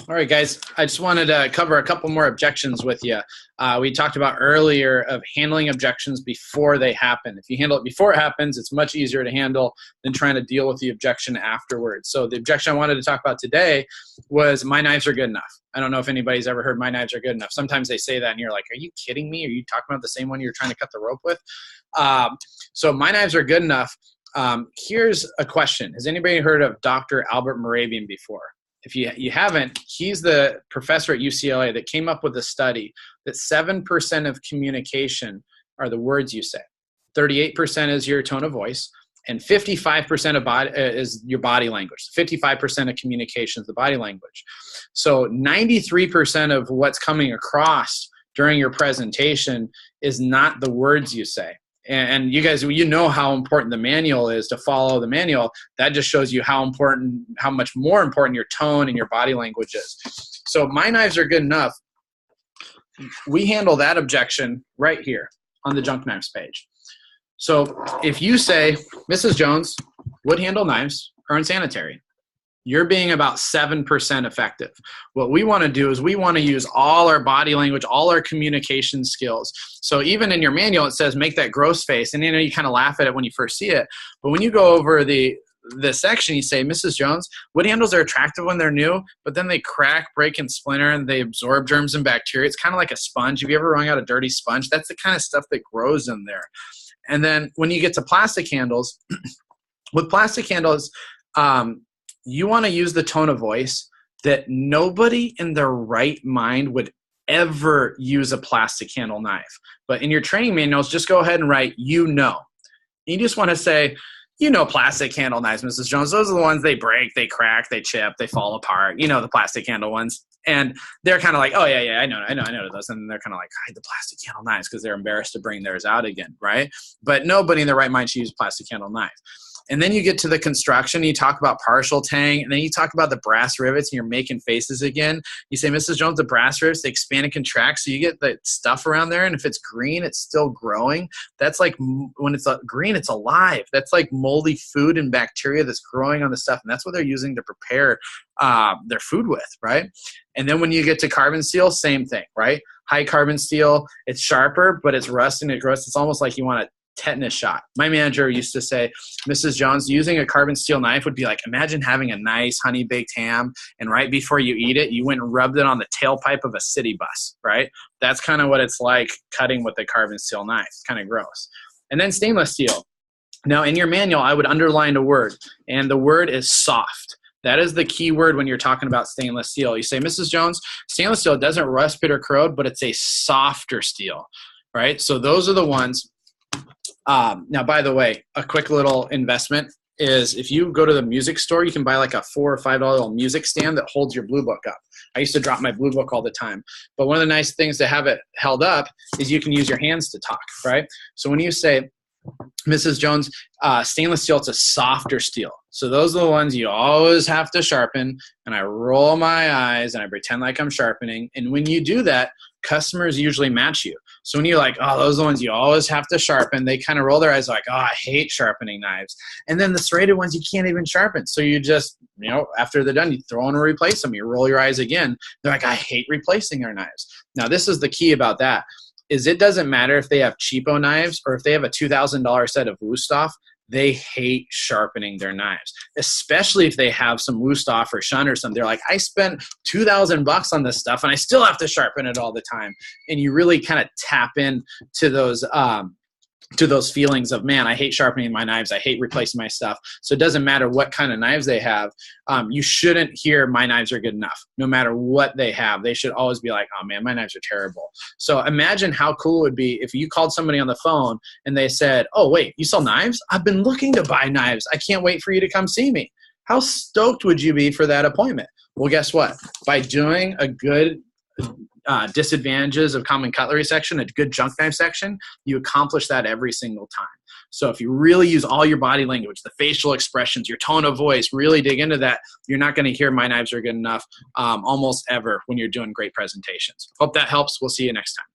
All right, guys, I just wanted to cover a couple more objections with you. We talked about earlier of handling objections before they happen. If you handle it before it happens, it's much easier to handle than trying to deal with the objection afterwards. So the objection I wanted to talk about today was my knives are good enough. I don't know if anybody's ever heard my knives are good enough. Sometimes they say that and you're like, are you kidding me? Are you talking about the same one you're trying to cut the rope with? So my knives are good enough. Here's a question. Has anybody heard of Dr. Albert Mehrabian before? If you haven't, he's the professor at UCLA that came up with a study that 7% of communication are the words you say. 38% is your tone of voice, and 55% of is your body language. 55% of communication is the body language. So 93% of what's coming across during your presentation is not the words you say. And you guys, you know how important the manual is. To follow the manual, that just shows you how much more important your tone and your body language is. So my knives are good enough. We handle that objection right here on the junk knives page. So if you say, Mrs. Jones, wood handle knives are unsanitary, you're being about 7% effective. What we want to do is we want to use all our body language, all our communication skills. So even in your manual, it says make that gross face. And you kind of laugh at it when you first see it. But when you go over the section, you say, Mrs. Jones, wood handles are attractive when they're new, but then they crack, break, and splinter, and they absorb germs and bacteria. It's kind of like a sponge. Have you ever wrung out a dirty sponge? That's the kind of stuff that grows in there. And then when you get to plastic handles, with plastic handles, you want to use the tone of voice that nobody in their right mind would ever use a plastic handle knife. But in your training manuals, just go ahead and write, you know. You just want to say, you know, plastic handle knives, Mrs. Jones. Those are the ones they break, they crack, they chip, they fall apart. You know, the plastic handle ones. And they're kind of like, oh, yeah, I know those. And they're kind of like, hide the plastic handle knives because they're embarrassed to bring theirs out again, right? But nobody in their right mind should use a plastic handle knife. And then you get to the construction, you talk about partial tang, and then you talk about the brass rivets, and you're making faces again. You say, Mrs. Jones, the brass rivets, they expand and contract, so you get the stuff around there, and if it's green, it's still growing. That's like, when it's green, it's alive. That's like moldy food and bacteria that's growing on the stuff, and that's what they're using to prepare their food with, right? And then when you get to carbon steel, same thing, right? High carbon steel, it's sharper, but it's rusting, it grows. It's almost like you want to tetanus shot. My manager used to say, Mrs. Jones, using a carbon steel knife would be like, imagine having a nice honey baked ham, and right before you eat it, you went and rubbed it on the tailpipe of a city bus, right? That's kind of what it's like cutting with a carbon steel knife. It's kind of gross. And then stainless steel. Now in your manual, I would underline a word, and the word is soft. That is the key word when you're talking about stainless steel. You say, Mrs. Jones, stainless steel doesn't rust, pit, or corrode, but it's a softer steel, right? So those are the ones. Now, by the way, a quick little investment is if you go to the music store, you can buy like a $4 or $5 little music stand that holds your blue book up. I used to drop my blue book all the time. But one of the nice things to have it held up is you can use your hands to talk, right? So when you say, Mrs. Jones, stainless steel, it's a softer steel. So those are the ones you always have to sharpen. And I roll my eyes and I pretend like I'm sharpening. And when you do that, customers usually match you. So when you're like, oh, those are the ones you always have to sharpen, they kind of roll their eyes like, oh, I hate sharpening knives. And then the serrated ones you can't even sharpen. So you just, after they're done, you throw in and replace them. You roll your eyes again. They're like, I hate replacing their knives. Now, this is the key about that, is it doesn't matter if they have cheapo knives or if they have a $2,000 set of Wusthof, they hate sharpening their knives, especially if they have some Wusthof or Shun or something. They're like, I spent $2,000 on this stuff and I still have to sharpen it all the time. And you really kind of tap in to those feelings of, man, I hate sharpening my knives. I hate replacing my stuff. So it doesn't matter what kind of knives they have. You shouldn't hear my knives are good enough. No matter what they have, they should always be like, oh man, my knives are terrible. So imagine how cool it would be if you called somebody on the phone and they said, oh wait, you sell knives? I've been looking to buy knives. I can't wait for you to come see me. How stoked would you be for that appointment? Well, guess what? By doing a good disadvantages of common cutlery section, a good junk knife section, you accomplish that every single time. So if you really use all your body language, the facial expressions, your tone of voice, really dig into that, you're not going to hear my knives are good enough almost ever when you're doing great presentations. Hope that helps. We'll see you next time.